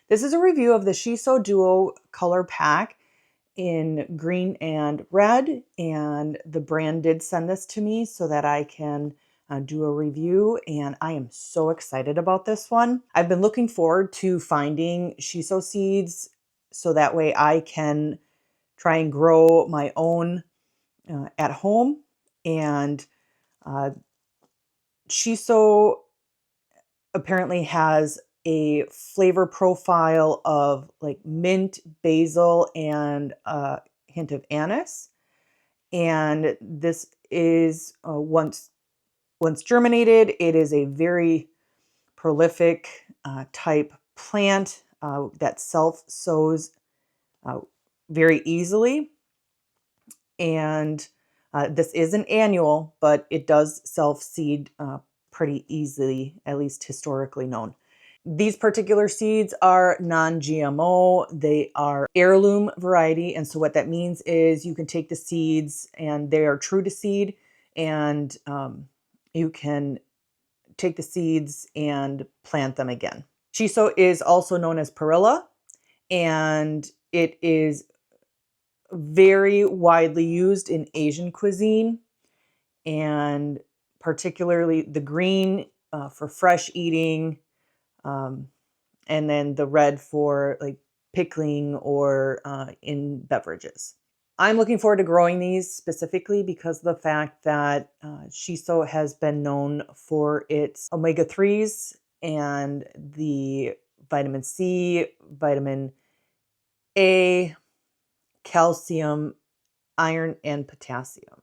This is a review of the Shiso Duo Color Pack in green and red, and the brand did send this to me so that I can do a review, and I am so excited about this one. I've been looking forward to finding Shiso seeds so that way I can try and grow my own at home. And Shiso apparently has a flavor profile of like mint, basil, and a hint of anise. And this is once germinated, it is a very prolific type plant that self sows very easily. And this is an annual, but it does self seed pretty easily, at least historically known. These particular seeds are non-GMO. They are heirloom variety. And so what that means is you can take the seeds and they are true to seed, and you can take the seeds and plant them again. Shiso is also known as Perilla, and it is very widely used in Asian cuisine, and particularly the green for fresh eating, and then the red for like pickling or in beverages. I'm looking forward to growing these specifically because of the fact that Shiso has been known for its omega-3s and the vitamin C, vitamin A, calcium, iron, and potassium.